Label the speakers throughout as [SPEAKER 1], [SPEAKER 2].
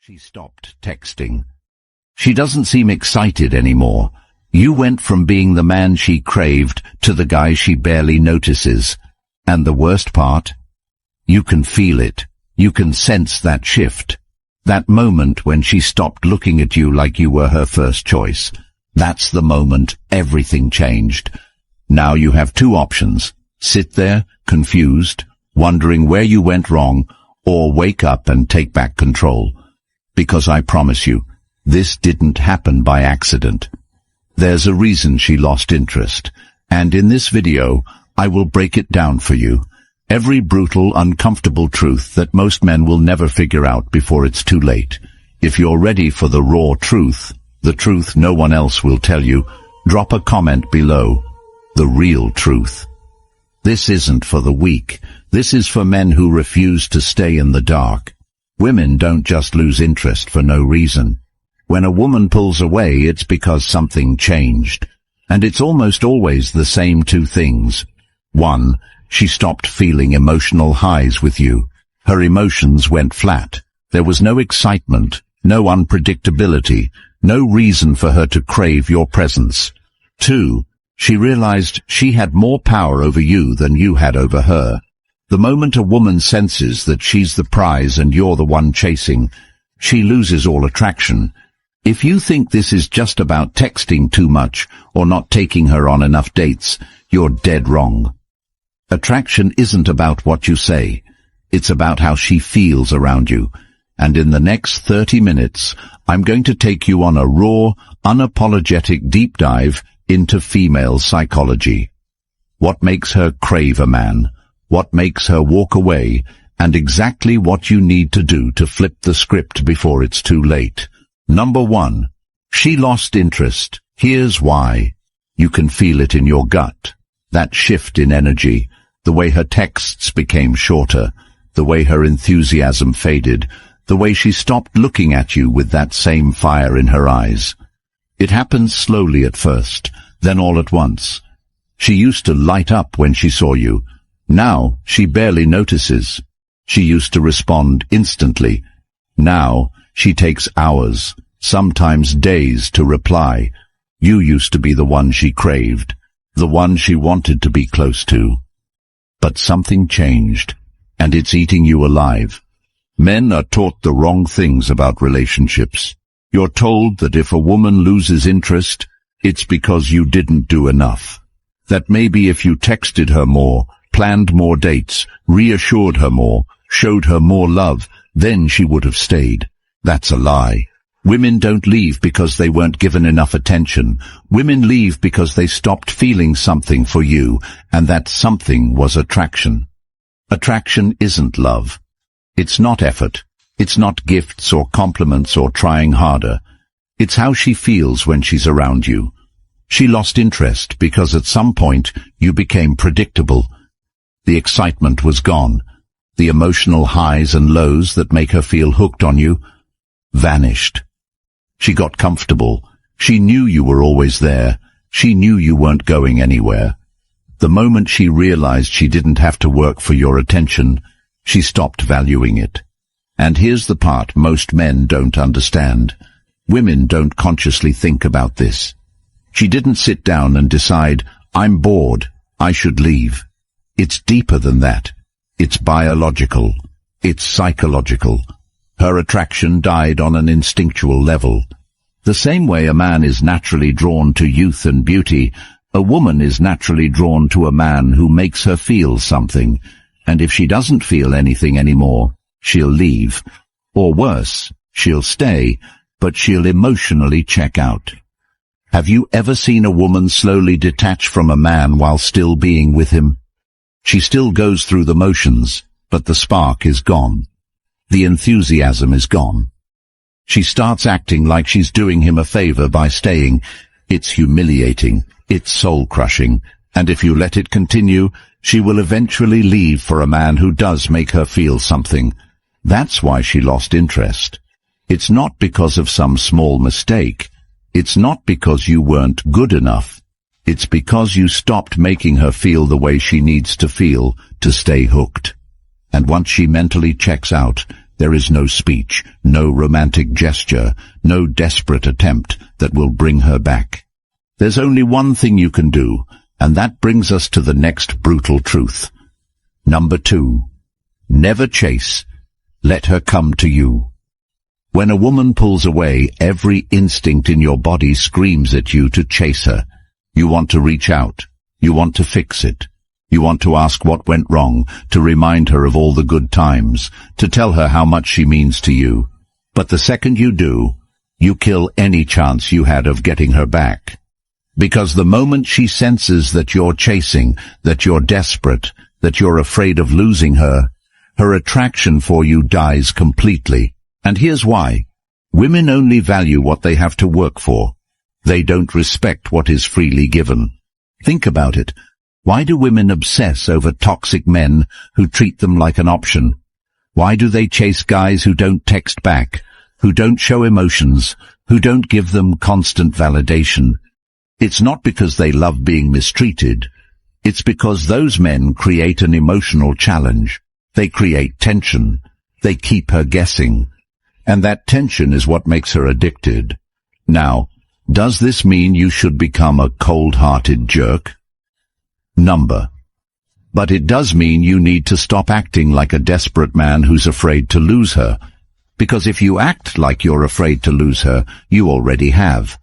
[SPEAKER 1] She stopped texting. She doesn't seem excited anymore. You went from being the man she craved to the guy she barely notices. And the worst part? You can feel it. You can sense that shift. That moment when she stopped looking at you like you were her first choice. That's the moment everything changed. Now you have two options. Sit there, confused, wondering where you went wrong, or wake up and take back control. Because I promise you, this didn't happen by accident. There's a reason she lost interest, and in this video, I will break it down for you. Every brutal, uncomfortable truth that most men will never figure out before it's too late. If you're ready for the raw truth, the truth no one else will tell you, drop a comment below. The real truth. This isn't for the weak. This is for men who refuse to stay in the dark. Women don't just lose interest for no reason. When a woman pulls away, it's because something changed. And it's almost always the same two things. 1. She stopped feeling emotional highs with you. Her emotions went flat. There was no excitement, no unpredictability, no reason for her to crave your presence. 2. She realized she had more power over you than you had over her. The moment a woman senses that she's the prize and you're the one chasing, she loses all attraction. If you think this is just about texting too much or not taking her on enough dates, you're dead wrong. Attraction isn't about what you say. It's about how she feels around you. And in the next 30 minutes, I'm going to take you on a raw, unapologetic deep dive into female psychology. What makes her crave a man? What makes her walk away, and exactly what you need to do to flip the script before it's too late. Number 1. She lost interest. Here's why. You can feel it in your gut. That shift in energy, the way her texts became shorter, the way her enthusiasm faded, the way she stopped looking at you with that same fire in her eyes. It happens slowly at first, then all at once. She used to light up when she saw you. Now, she barely notices. She used to respond instantly. Now, she takes hours, sometimes days to reply. You used to be the one she craved, the one she wanted to be close to. But something changed, and it's eating you alive. Men are taught the wrong things about relationships. You're told that if a woman loses interest, it's because you didn't do enough. That maybe if you texted her more, planned more dates, reassured her more, showed her more love, then she would have stayed. That's a lie. Women don't leave because they weren't given enough attention. Women leave because they stopped feeling something for you, and that something was attraction. Attraction isn't love. It's not effort. It's not gifts or compliments or trying harder. It's how she feels when she's around you. She lost interest because at some point you became predictable. The excitement was gone. The emotional highs and lows that make her feel hooked on you vanished. She got comfortable. She knew you were always there. She knew you weren't going anywhere. The moment she realized she didn't have to work for your attention, she stopped valuing it. And here's the part most men don't understand. Women don't consciously think about this. She didn't sit down and decide, I'm bored, I should leave. It's deeper than that. It's biological. It's psychological. Her attraction died on an instinctual level. The same way a man is naturally drawn to youth and beauty, a woman is naturally drawn to a man who makes her feel something. And if she doesn't feel anything anymore, she'll leave. Or worse, she'll stay, but she'll emotionally check out. Have you ever seen a woman slowly detach from a man while still being with him? She still goes through the motions, but the spark is gone. The enthusiasm is gone. She starts acting like she's doing him a favor by staying. It's humiliating. It's soul-crushing. And if you let it continue, she will eventually leave for a man who does make her feel something. That's why she lost interest. It's not because of some small mistake. It's not because you weren't good enough. It's because you stopped making her feel the way she needs to feel to stay hooked. And once she mentally checks out, There is no speech, no romantic gesture, no desperate attempt that will bring her back. There's only one thing you can do, and that brings us to the next brutal truth. Number 2. Never chase. Let her come to you. When a woman pulls away, every instinct in your body screams at you to chase her. You want to reach out. You want to fix it. You want to ask what went wrong, to remind her of all the good times, to tell her how much she means to you. But the second you do, you kill any chance you had of getting her back. Because the moment she senses that you're chasing, that you're desperate, that you're afraid of losing her, her attraction for you dies completely. And here's why. Women only value what they have to work for. They don't respect what is freely given. Think about it. Why do women obsess over toxic men who treat them like an option? Why do they chase guys who don't text back, who don't show emotions, who don't give them constant validation? It's not because they love being mistreated. It's because those men create an emotional challenge. They create tension. They keep her guessing. And that tension is what makes her addicted. Now, does this mean you should become a cold-hearted jerk? But it does mean you need to stop acting like a desperate man who's afraid to lose her. Because if you act like you're afraid to lose her, you already have.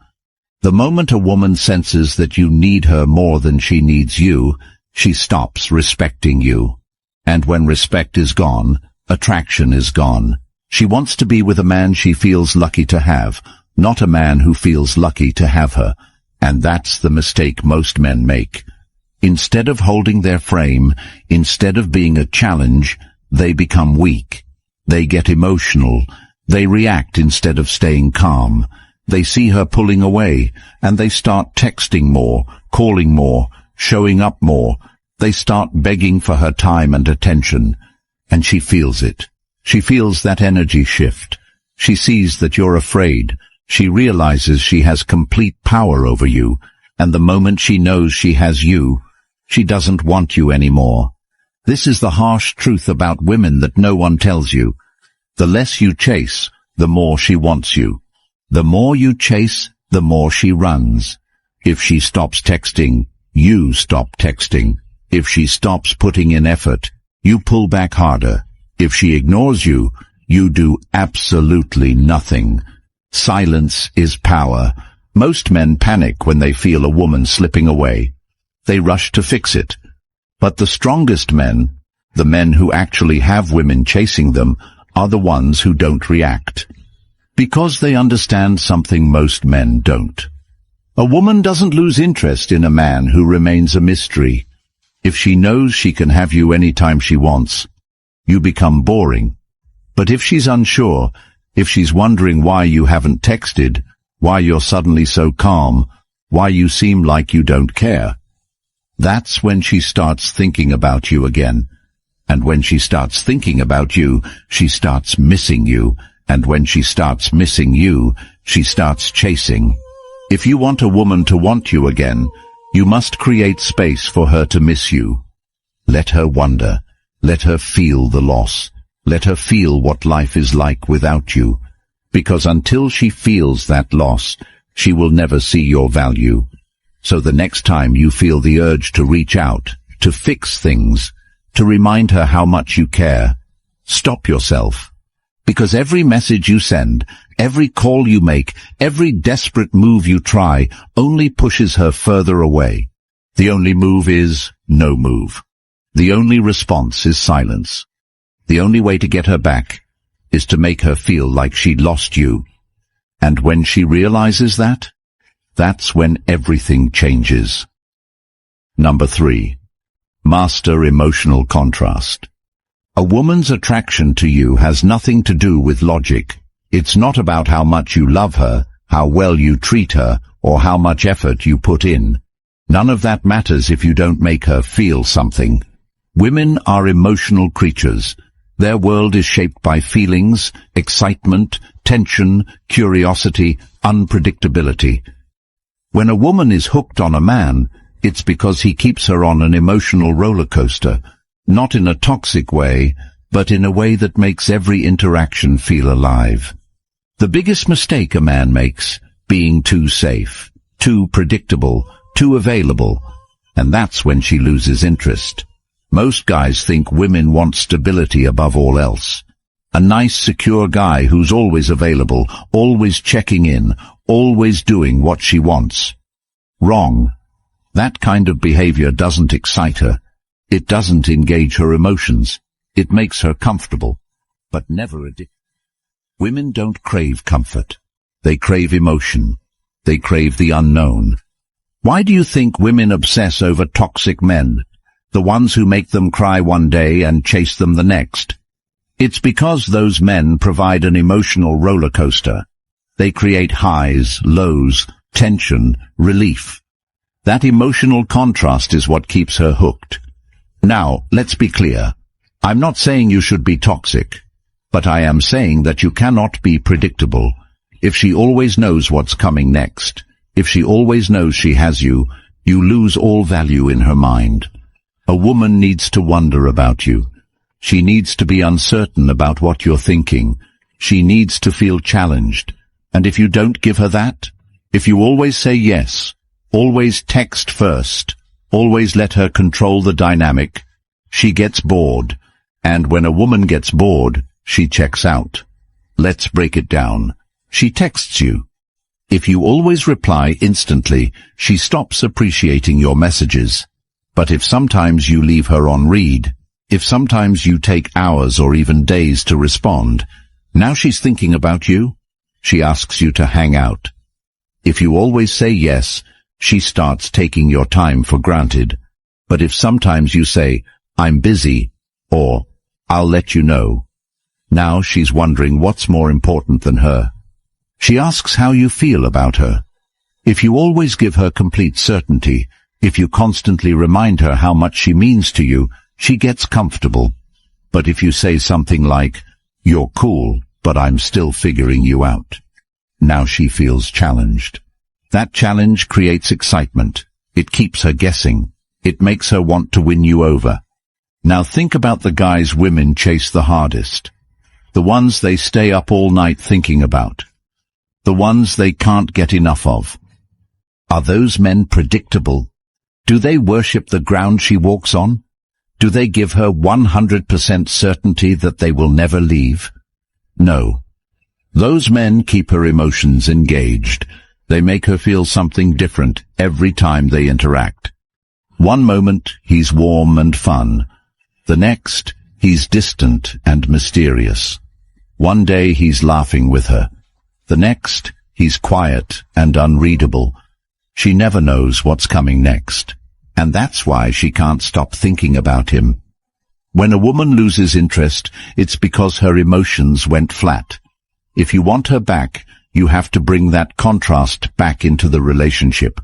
[SPEAKER 1] The moment a woman senses that you need her more than she needs you, she stops respecting you. And when respect is gone, attraction is gone. She wants to be with a man she feels lucky to have, not a man who feels lucky to have her. And that's the mistake most men make. Instead of holding their frame, instead of being a challenge, they become weak. They get emotional. They react instead of staying calm. They see her pulling away, and they start texting more, calling more, showing up more. They start begging for her time and attention. And she feels it. She feels that energy shift. She sees that you're afraid. She realizes she has complete power over you. And the moment she knows she has you, she doesn't want you anymore. This is the harsh truth about women that no one tells you. The less you chase, the more she wants you. The more you chase, the more she runs. If she stops texting, you stop texting. If she stops putting in effort, you pull back harder. If she ignores you, you do absolutely nothing. Silence is power. Most men panic when they feel a woman slipping away. They rush to fix it. But the strongest men, the men who actually have women chasing them, are the ones who don't react. Because they understand something most men don't. A woman doesn't lose interest in a man who remains a mystery. If she knows she can have you anytime she wants, you become boring. But if she's unsure, if she's wondering why you haven't texted, why you're suddenly so calm, why you seem like you don't care, that's when she starts thinking about you again. And when she starts thinking about you, she starts missing you. And when she starts missing you, she starts chasing. If you want a woman to want you again, you must create space for her to miss you. Let her wonder. Let her feel the loss. Let her feel what life is like without you. Because until she feels that loss, she will never see your value. So the next time you feel the urge to reach out, to fix things, to remind her how much you care, stop yourself. Because every message you send, every call you make, every desperate move you try only pushes her further away. The only move is no move. The only response is silence. The only way to get her back is to make her feel like she lost you. And when she realizes that, that's when everything changes. Number 3. Master emotional contrast. A woman's attraction to you has nothing to do with logic. It's not about how much you love her, how well you treat her, or how much effort you put in. None of that matters if you don't make her feel something. Women are emotional creatures. Their world is shaped by feelings, excitement, tension, curiosity, unpredictability. When a woman is hooked on a man, it's because he keeps her on an emotional roller coaster, not in a toxic way, but in a way that makes every interaction feel alive. The biggest mistake a man makes, being too safe, too predictable, too available, and that's when she loses interest. Most guys think women want stability above all else. A nice, secure guy who's always available, always checking in, always doing what she wants. Wrong. That kind of behavior doesn't excite her. It doesn't engage her emotions. It makes her comfortable, but never addictive. Women don't crave comfort. They crave emotion. They crave the unknown. Why do you think women obsess over toxic men, the ones who make them cry one day and chase them the next? It's because those men provide an emotional roller coaster. They create highs, lows, tension, relief. That emotional contrast is what keeps her hooked. Now, let's be clear. I'm not saying you should be toxic, but I am saying that you cannot be predictable. If she always knows what's coming next, if she always knows she has you, you lose all value in her mind. A woman needs to wonder about you. She needs to be uncertain about what you're thinking. She needs to feel challenged. And if you don't give her that, if you always say yes, always text first, always let her control the dynamic, she gets bored. And when a woman gets bored, she checks out. Let's break it down. She texts you. If you always reply instantly, she stops appreciating your messages. But if sometimes you leave her on read, if sometimes you take hours or even days to respond, now she's thinking about you. She asks you to hang out. If you always say yes, she starts taking your time for granted. But if sometimes you say, I'm busy, or I'll let you know, now she's wondering what's more important than her. She asks how you feel about her. If you always give her complete certainty, if you constantly remind her how much she means to you, she gets comfortable. But if you say something like, you're cool, but I'm still figuring you out, now she feels challenged. That challenge creates excitement. It keeps her guessing. It makes her want to win you over. Now think about the guys women chase the hardest. The ones they stay up all night thinking about. The ones they can't get enough of. Are those men predictable? Do they worship the ground she walks on? Do they give her 100% certainty that they will never leave? No. Those men keep her emotions engaged. They make her feel something different every time they interact. One moment, he's warm and fun. The next, he's distant and mysterious. One day he's laughing with her. The next, he's quiet and unreadable. She never knows what's coming next. And that's why she can't stop thinking about him. When a woman loses interest, it's because her emotions went flat. If you want her back, you have to bring that contrast back into the relationship.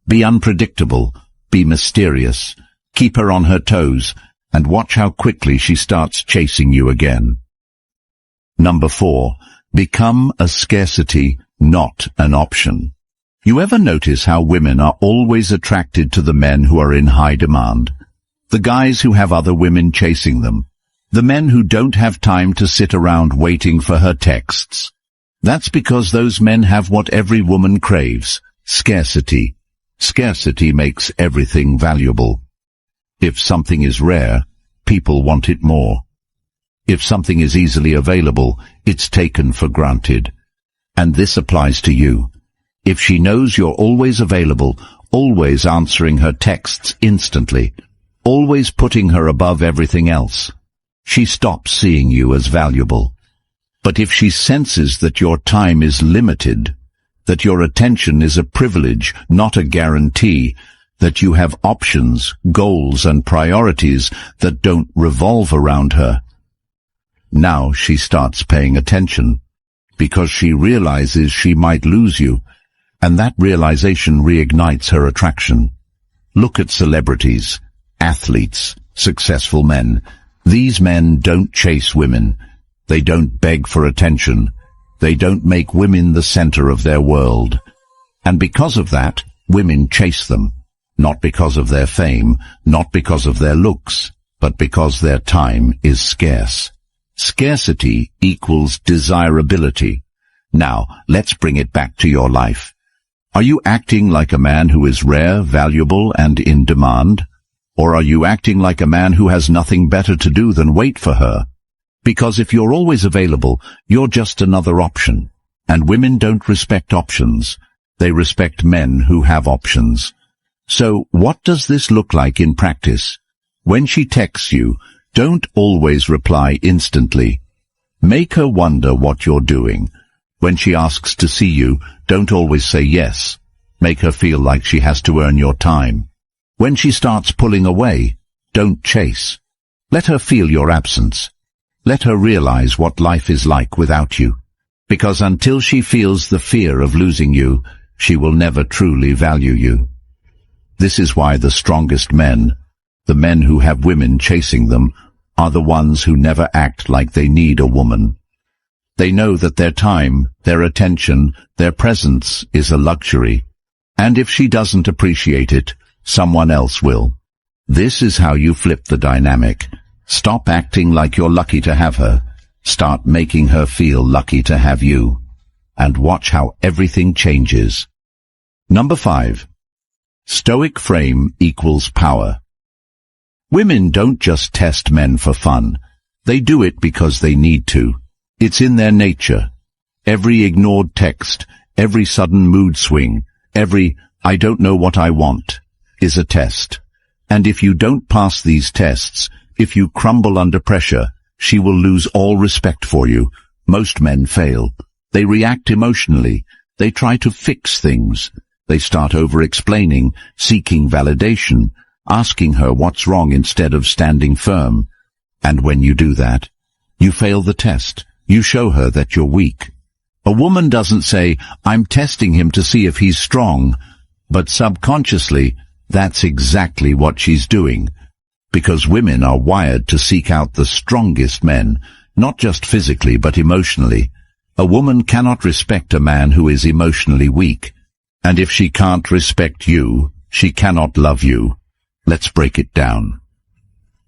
[SPEAKER 1] Be unpredictable, be mysterious, keep her on her toes, and watch how quickly she starts chasing you again. Number 4. Become a scarcity, not an option. You ever notice how women are always attracted to the men who are in high demand? The guys who have other women chasing them. The men who don't have time to sit around waiting for her texts. That's because those men have what every woman craves, scarcity. Scarcity makes everything valuable. If something is rare, people want it more. If something is easily available, it's taken for granted. And this applies to you. If she knows you're always available, always answering her texts instantly, always putting her above everything else, she stops seeing you as valuable. But if she senses that your time is limited, that your attention is a privilege, not a guarantee, that you have options, goals, and priorities that don't revolve around her, now she starts paying attention, because she realizes she might lose you, and that realization reignites her attraction. Look at celebrities, athletes, successful men. These men don't chase women. They don't beg for attention. They don't make women the center of their world. And because of that, women chase them, not because of their fame, not because of their looks, but because their time is scarce. Scarcity equals desirability. Now, let's bring it back to your life. Are you acting like a man who is rare, valuable, and in demand? Or are you acting like a man who has nothing better to do than wait for her? Because if you're always available, you're just another option. And women don't respect options. They respect men who have options. So, what does this look like in practice? When she texts you, don't always reply instantly. Make her wonder what you're doing. When she asks to see you, don't always say yes. Make her feel like she has to earn your time. When she starts pulling away, don't chase. Let her feel your absence. Let her realize what life is like without you. Because until she feels the fear of losing you, she will never truly value you. This is why the strongest men, the men who have women chasing them, are the ones who never act like they need a woman. They know that their time, their attention, their presence is a luxury. And if she doesn't appreciate it, someone else will. This is how you flip the dynamic. Stop acting like you're lucky to have her. Start making her feel lucky to have you. And watch how everything changes. Number 5. Stoic frame equals power. Women don't just test men for fun. They do it because they need to. It's in their nature. Every ignored text, every sudden mood swing, every "I don't know what I want" is a test. And if you don't pass these tests, if you crumble under pressure, she will lose all respect for you. Most men fail. They react emotionally. They try to fix things. They start over-explaining, seeking validation, asking her what's wrong instead of standing firm. And when you do that, you fail the test. You show her that you're weak. A woman doesn't say, "I'm testing him to see if he's strong," but subconsciously, that's exactly what she's doing. Because women are wired to seek out the strongest men, not just physically but emotionally. A woman cannot respect a man who is emotionally weak. And if she can't respect you, she cannot love you. Let's break it down.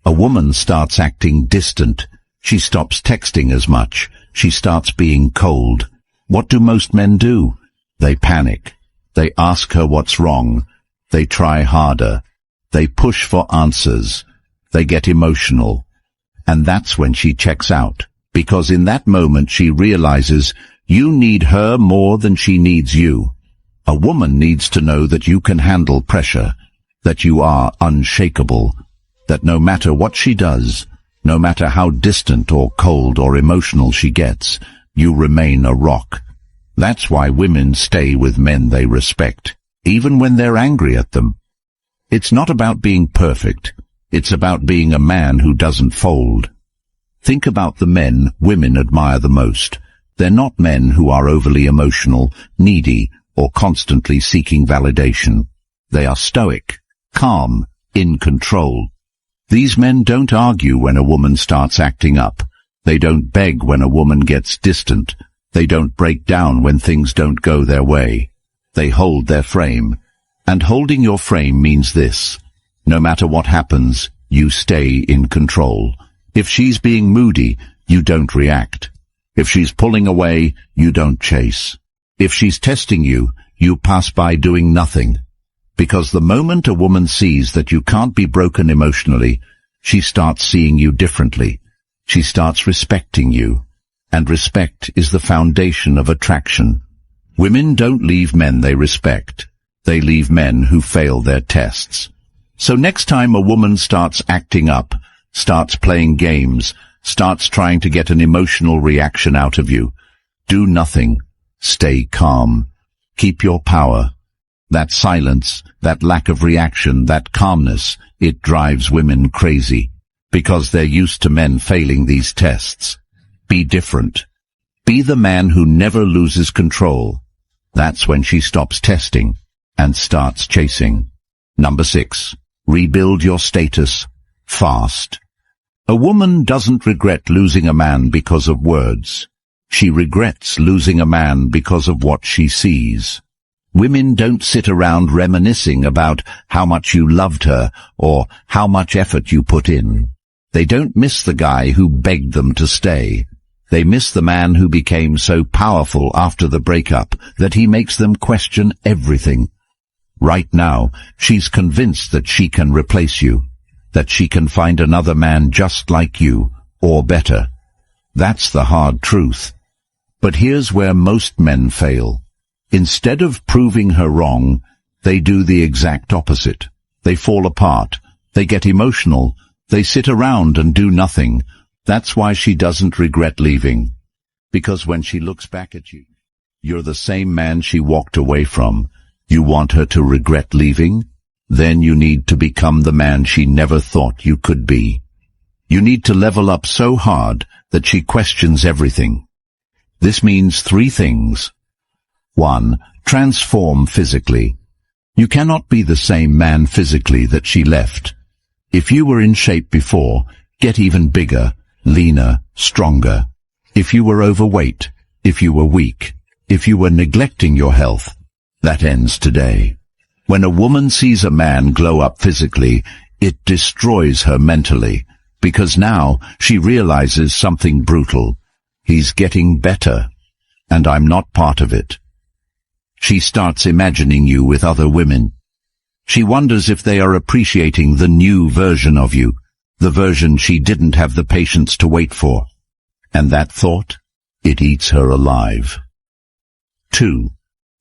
[SPEAKER 1] A woman starts acting distant. She stops texting as much. She starts being cold. What do most men do? They panic. They ask her what's wrong. They try harder. They push for answers. They get emotional. And that's when she checks out. Because in that moment she realizes you need her more than she needs you. A woman needs to know that you can handle pressure, that you are unshakable, that no matter what she does, no matter how distant or cold or emotional she gets, you remain a rock. That's why women stay with men they respect, even when they're angry at them. It's not about being perfect. It's about being a man who doesn't fold. Think about the men women admire the most. They're not men who are overly emotional, needy, or constantly seeking validation. They are stoic, calm, in control. These men don't argue when a woman starts acting up. They don't beg when a woman gets distant. They don't break down when things don't go their way. They hold their frame. And holding your frame means this. No matter what happens, you stay in control. If she's being moody, you don't react. If she's pulling away, you don't chase. If she's testing you, you pass by doing nothing. Because the moment a woman sees that you can't be broken emotionally, she starts seeing you differently. She starts respecting you. And respect is the foundation of attraction. Women don't leave men they respect. They leave men who fail their tests. So next time a woman starts acting up, starts playing games, starts trying to get an emotional reaction out of you, do nothing. Stay calm. Keep your power. That silence, that lack of reaction, that calmness, it drives women crazy. Because they're used to men failing these tests. Be different. Be the man who never loses control. That's when she stops testing and starts chasing. Number 6. Rebuild your status fast. A woman doesn't regret losing a man because of words. She regrets losing a man because of what she sees. Women don't sit around reminiscing about how much you loved her or how much effort you put in. They don't miss the guy who begged them to stay. They miss the man who became so powerful after the breakup that he makes them question everything. Right now, she's convinced that she can replace you, that she can find another man just like you, or better. That's the hard truth. But here's where most men fail. Instead of proving her wrong, they do the exact opposite. They fall apart. They get emotional. They sit around and do nothing. That's why she doesn't regret leaving. Because when she looks back at you, you're the same man she walked away from. You want her to regret leaving? Then you need to become the man she never thought you could be. You need to level up so hard that she questions everything. This means 3 things. 1. Transform physically. You cannot be the same man physically that she left. If you were in shape before, get even bigger, leaner, stronger. If you were overweight, if you were weak, if you were neglecting your health, that ends today. When a woman sees a man glow up physically, it destroys her mentally, because now she realizes something brutal. He's getting better, and I'm not part of it. She starts imagining you with other women. She wonders if they are appreciating the new version of you, the version she didn't have the patience to wait for. And that thought, it eats her alive. 2.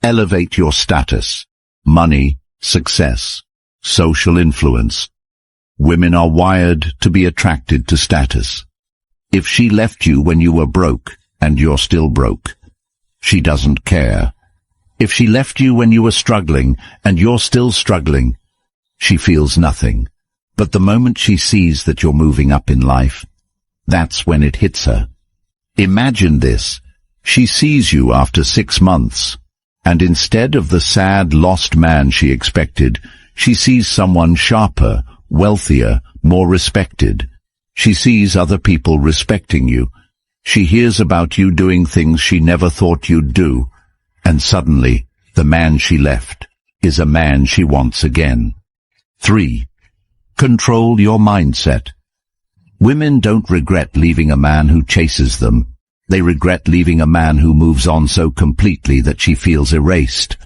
[SPEAKER 1] Elevate your status. Money, success, social influence. Women are wired to be attracted to status. If she left you when you were broke, and you're still broke, she doesn't care. If she left you when you were struggling, and you're still struggling, she feels nothing. But the moment she sees that you're moving up in life, that's when it hits her. Imagine this. She sees you after 6 months, and instead of the sad, lost man she expected, she sees someone sharper, wealthier, more respected. She sees other people respecting you. She hears about you doing things she never thought you'd do, and suddenly, the man she left is a man she wants again. 3. Control your mindset. Women don't regret leaving a man who chases them. They regret leaving a man who moves on so completely that she feels erased.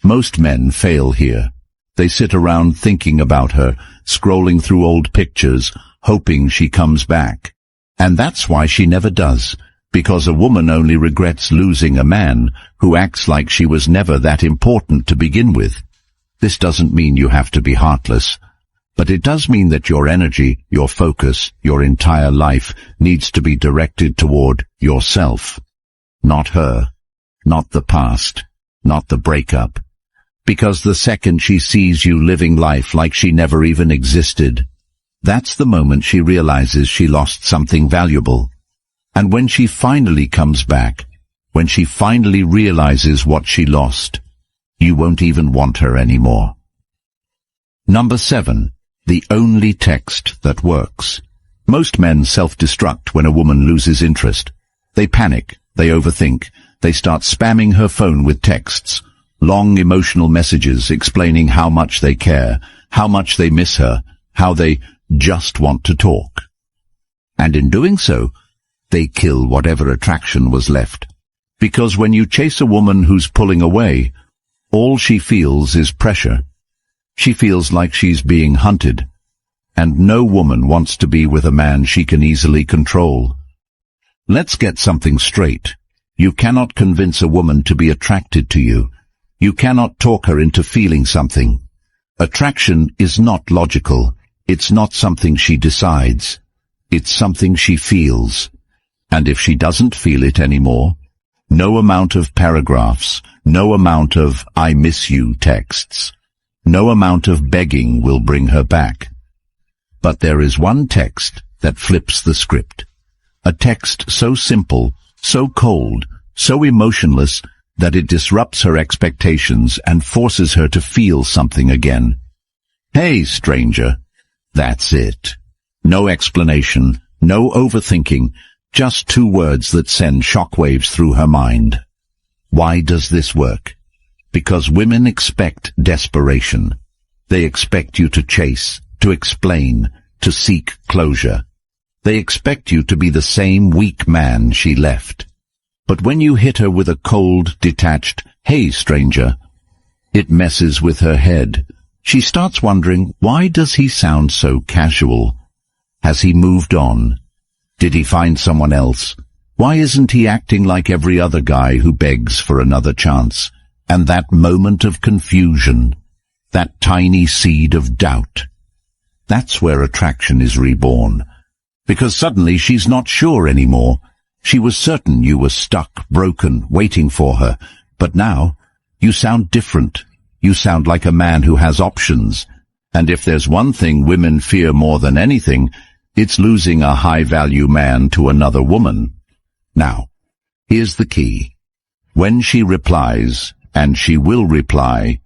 [SPEAKER 1] Most men fail here. They sit around thinking about her, scrolling through old pictures, hoping she comes back. And that's why she never does, because a woman only regrets losing a man who acts like she was never that important to begin with. This doesn't mean you have to be heartless, but it does mean that your energy, your focus, your entire life needs to be directed toward yourself. Not her, not the past, not the breakup. Because the second she sees you living life like she never even existed, that's the moment she realizes she lost something valuable. And when she finally comes back, when she finally realizes what she lost, you won't even want her anymore. Number 7. The only text that works. Most men self-destruct when a woman loses interest. They panic, they overthink, they start spamming her phone with texts, long emotional messages explaining how much they care, how much they miss her, how they just want to talk. And in doing so, they kill whatever attraction was left. Because when you chase a woman who's pulling away, all she feels is pressure. She feels like she's being hunted. And no woman wants to be with a man she can easily control. Let's get something straight. You cannot convince a woman to be attracted to you. You cannot talk her into feeling something. Attraction is not logical. It's not something she decides. It's something she feels. And if she doesn't feel it anymore, no amount of paragraphs, no amount of "I miss you" texts, no amount of begging will bring her back. But there is one text that flips the script. A text so simple, so cold, so emotionless that it disrupts her expectations and forces her to feel something again. "Hey, stranger." That's it. No explanation, no overthinking, just 2 words that send shockwaves through her mind. Why does this work? Because women expect desperation. They expect you to chase, to explain, to seek closure. They expect you to be the same weak man she left. But when you hit her with a cold, detached, "Hey, stranger," it messes with her head. She starts wondering, why does he sound so casual? Has he moved on? Did he find someone else? Why isn't he acting like every other guy who begs for another chance? And that moment of confusion, that tiny seed of doubt, that's where attraction is reborn. Because suddenly she's not sure anymore. She was certain you were stuck, broken, waiting for her. But now, you sound different. You sound like a man who has options. And if there's one thing women fear more than anything, it's losing a high-value man to another woman. Now, here's the key. When she replies, and she will reply,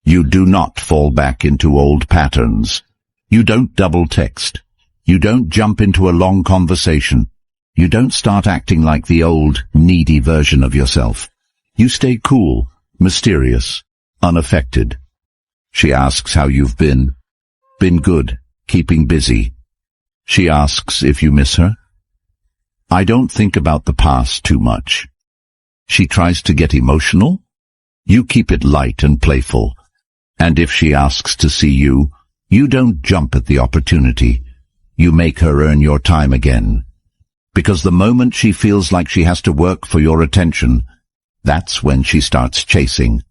[SPEAKER 1] you do not fall back into old patterns. You don't double text. You don't jump into a long conversation. You don't start acting like the old, needy version of yourself. You stay cool, mysterious, unaffected. She asks how you've been. Been good, keeping busy. She asks if you miss her. I don't think about the past too much. She tries to get emotional. You keep it light and playful. And if she asks to see you, you don't jump at the opportunity. You make her earn your time again. Because the moment she feels like she has to work for your attention, that's when she starts chasing.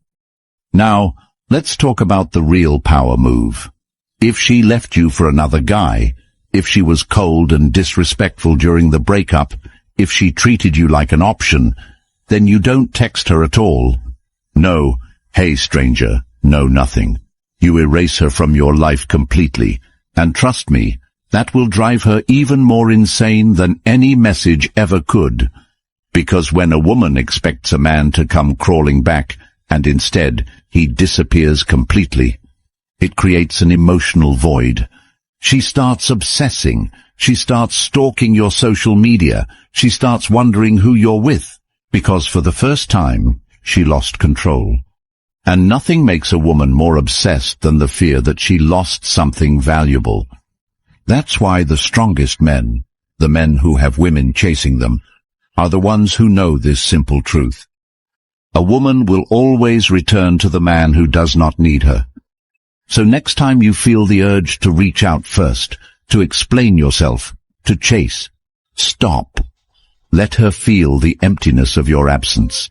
[SPEAKER 1] Now, let's talk about the real power move. If she left you for another guy, if she was cold and disrespectful during the breakup, if she treated you like an option, then you don't text her at all. No, "Hey, stranger," no nothing. You erase her from your life completely, and trust me, that will drive her even more insane than any message ever could. Because when a woman expects a man to come crawling back, and instead he disappears completely, it creates an emotional void. She starts obsessing. She starts stalking your social media. She starts wondering who you're with, because for the first time, she lost control. And nothing makes a woman more obsessed than the fear that she lost something valuable. That's why the strongest men, the men who have women chasing them, are the ones who know this simple truth. A woman will always return to the man who does not need her. So next time you feel the urge to reach out first, to explain yourself, to chase, stop. Let her feel the emptiness of your absence.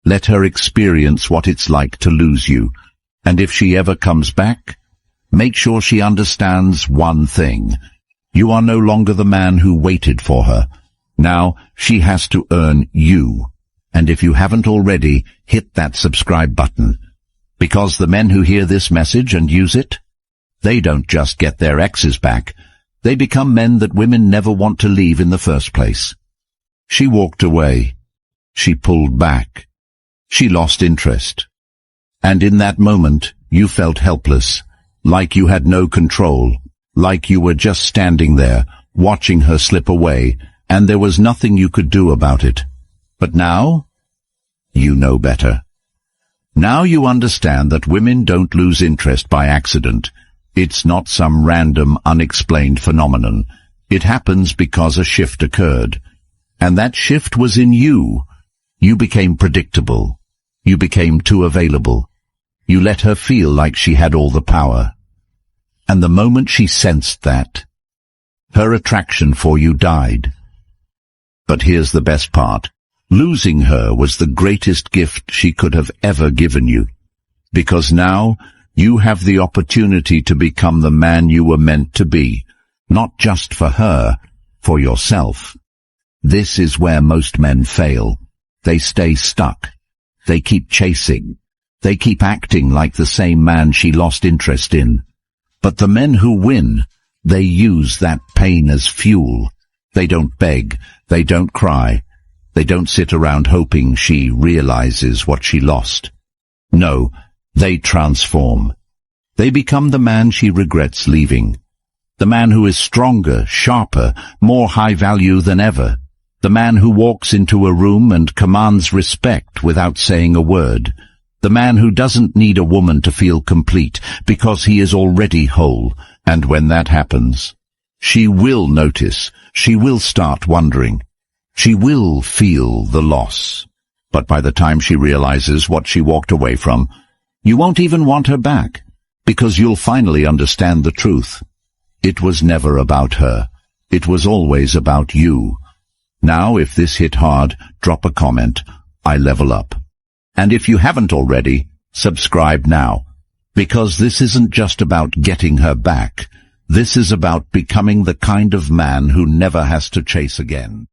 [SPEAKER 1] Let her experience what it's like to lose you. And if she ever comes back, make sure she understands one thing. You are no longer the man who waited for her. Now she has to earn you. And if you haven't already, hit that subscribe button. Because the men who hear this message and use it, they don't just get their exes back. They become men that women never want to leave in the first place. She walked away. She pulled back. She lost interest. And in that moment, you felt helpless, like you had no control, like you were just standing there, watching her slip away, and there was nothing you could do about it. But now, you know better. Now you understand that women don't lose interest by accident. It's not some random, unexplained phenomenon. It happens because a shift occurred. And that shift was in you. You became predictable. You became too available. You let her feel like she had all the power. And the moment she sensed that, her attraction for you died. But here's the best part. Losing her was the greatest gift she could have ever given you. Because now, you have the opportunity to become the man you were meant to be. Not just for her, for yourself. This is where most men fail. They stay stuck. They keep chasing. They keep acting like the same man she lost interest in. But the men who win, they use that pain as fuel. They don't beg. They don't cry. They don't sit around hoping she realizes what she lost. No, they transform. They become the man she regrets leaving. The man who is stronger, sharper, more high value than ever. The man who walks into a room and commands respect without saying a word. The man who doesn't need a woman to feel complete because he is already whole. And when that happens, She will notice. She will start wondering. She will feel the loss. But by the time she realizes what she walked away from, you won't even want her back, because you'll finally understand the truth. It was never about her. It was always about you. Now, if this hit hard, drop a comment. I level up. And if you haven't already, subscribe now. Because this isn't just about getting her back. This is about becoming the kind of man who never has to chase again.